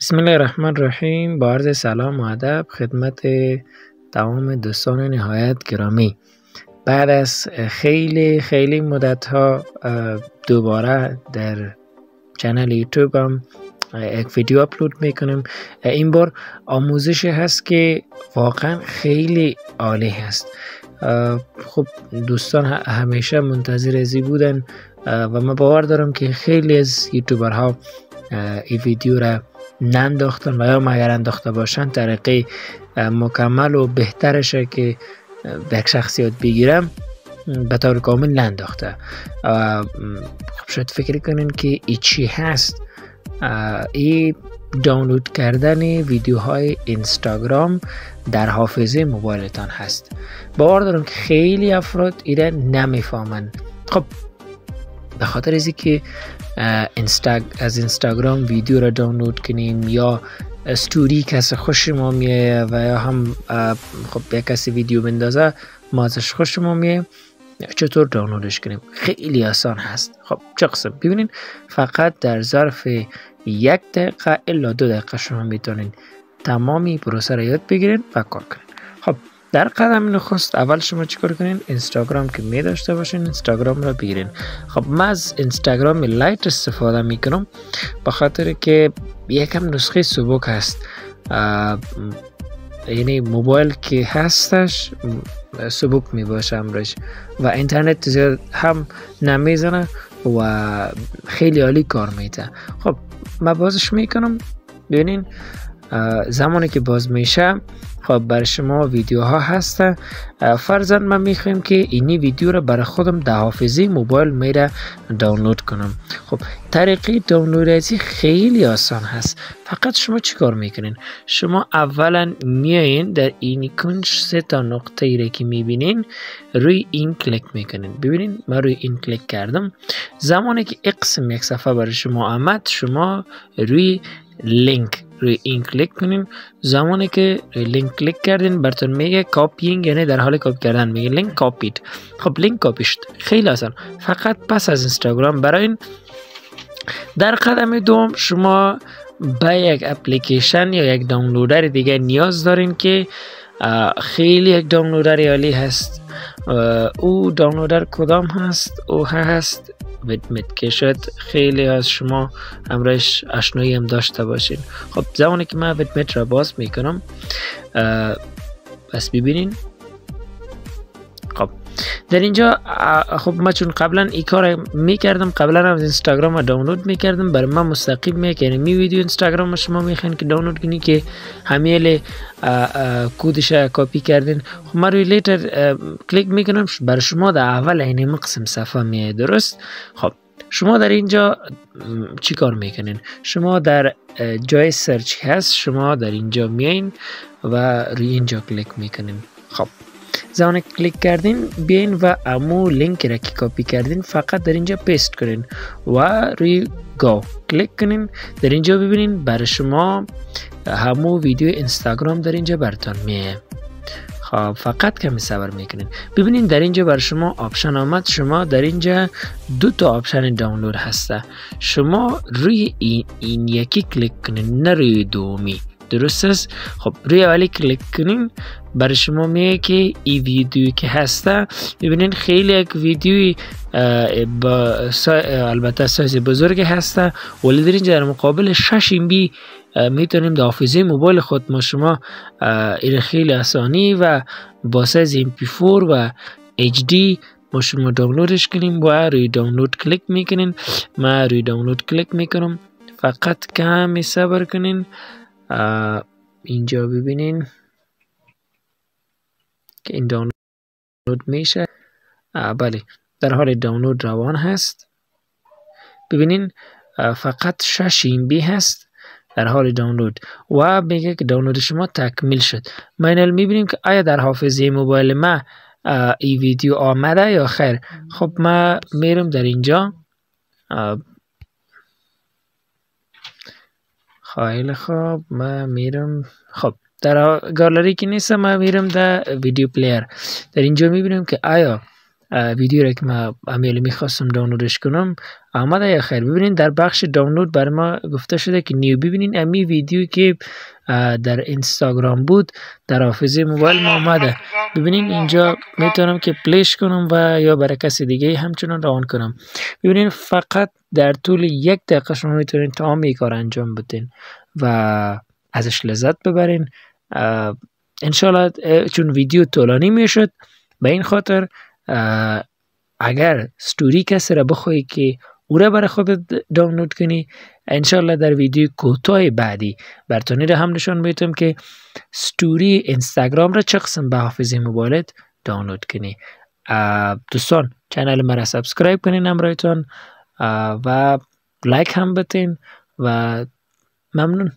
بسم الله الرحمن الرحیم. با عرض سلام و ادب خدمت تمام دوستان نهایت گرامی. بعد از خیلی مدت ها دوباره در چنل یوتیوب هم یک ویدیو اپلود میکنم. این بار آموزش هست که واقعا خیلی عالی هست. خب دوستان همیشه منتظر ازی بودن و من باور دارم که خیلی از یوتیوبرها این ویدیو را ننداختن و یا مگر انداخته باشن طریقه مکمل و بهترشه که به یک شخصیت بگیرم به طور کامل ننداخته. خب شاید فکر کنین که ای چی هست. ای دانلود کردن ویدیوهای اینستاگرام در حافظه موبایلتان هست. باور دارم که خیلی افراد ایره نمیفهمن. خب به خاطر ازی که از اینستاگرام ویدیو را دانلود کنیم یا استوری کسی خوش ما میه و یا هم خب یک کسی ویدیو بندازه ما ازش خوش ما میه، چطور دانلودش کنیم؟ خیلی آسان هست. خب چه قسم؟ ببینین فقط در ظرف 1 دقیقه الا 2 دقیقه شما میتونین تمامی پروسه را یاد بگیرین و کار کنین. خب در قدم نخست اول شما چیکار کنین؟ اینستاگرام که می داشته باشین اینستاگرام را بگیرین. خب من از اینستاگرام لایت استفاده میکنم به خاطر که یکم نسخه سبک هست. یعنی موبایل که هستش سبک می باشه امرش و اینترنت زیاد هم نمیزنه و خیلی عالی کار میده. خب من بازش میکنم. ببینین زمانی که باز میشه خب بر شما ویدیوها هسته. فرضاً من میخوایم که اینی ویدیو را برای خودم در حافظه موبایل میره دانلود کنم. خب طریقه دانلود ازی خیلی آسان هست. فقط شما چی کار میکنین؟ شما اولا میایین در این کنج 3 تا نقطه ای را که میبینین روی این کلیک میکنین. ببینین من روی این کلیک کردم. زمانی که اقسم یک صفحه برای شما آمد شما روی لینک روی این کلیک کنین. زمانی که لینک کلیک کردین براتون میگه کاپینگ، یعنی در حال کپی کردن، میگه لینک کاپید. خب لینک کاپی شد. خیلی آسان. فقط پس از اینستاگرام براین در قدم دوم شما به یک اپلیکیشن یا یک دانلودر دیگه نیاز دارین که خیلی یک دانلودر عالی هست. او دانلودر کدام هست؟ او هست ویدمت که شاید خیلی از شما همراهش آشنایی هم داشته باشین. خب زمانی که من ویدمت را باز میکنم بس ببینین. خب در اینجا خب من چون قبلا این کار میکردم، قبلا هم از اینستاگرام رو دانلود میکردم، برای من مستقیم میکنه می ویدیو اینستاگرام شما میخواین که دانلود کنی که همیل کودش کپی کردین. خب من روی لیتر کلیک میکنم برای شما در اول این مقسم صفحه میاد. درست؟ خب شما در اینجا چی کار میکنین؟ شما در جای سرچ هست، شما در اینجا میاین و روی اینجا کلیک میکنین. خب زمانی کلیک کردین بیاین و امو لینک را که کپی کردین فقط در اینجا پیست کنین و روی گو کلیک کنین. در اینجا ببینین برای شما همو ویدیو اینستاگرام در اینجا براتون میه. خب فقط کمی صبر میکنین. ببینین در اینجا برای شما آپشن آمد. شما در اینجا 2 تا آپشن دانلود هسته. شما روی این یکی کلیک کنین، نه روی دومی. درست است؟ خب روی اولی کلیک کنین برای شما میگه که این ویدیویی که هسته ببینین خیلی یک ویدیوی با البته سایز بزرگ هسته ولی در اینجا در مقابل 6 MB میتونیم در حافظه موبایل خود ما شما این خیلی آسانی و با سایز MP4 و HD ما شما دانلودش کنیم و روی دانلود کلیک میکنین. من روی دانلود کلیک میکنم. فقط کمی صبر کنین. اینجا ببینین که این دانلود میشه. بله در حال دانلود روان هست. ببینین فقط 6 MB هست در حال دانلود و میگه که دانلود شما تکمیل شد. ما اینال میبینیم که آیا در حافظه موبایل ما این ویدیو آمده یا خیر. خب ما میرم در اینجا. خیلی خوب من میرم. خب در گالری که نیست، من میرم در ویدیو پلیر. در اینجا میبینیم که آیا ویدیو را که من امیلی میخواستم دانلودش کنم آمده یا خیر. ببینین در بخش دانلود برای ما گفته شده که نیو. ببینین امی ویدیویی که در اینستاگرام بود در حافظه موبایل ما آمده. ببینین اینجا میتونم که پلیش کنم و یا برای کسی دیگه همچنان روان کنم. ببینین فقط در طول 1 دقیقه شما میتونین تمام این کار انجام بدین و ازش لذت ببرین. انشالله چون ویدیو طولانی میشد به این خاطر اگر ستوری کسی را بخوایی که او را برای خودت دانلود کنی، انشالله در ویدیو کوتاه بعدی براتون را هم نشان میدم که ستوری اینستاگرام را چه قسم به حافظه موبایلت دانلود کنی. دوستان چنل مرا سابسکرایب کنین همراهتان و لایک هم بتین و ممنون.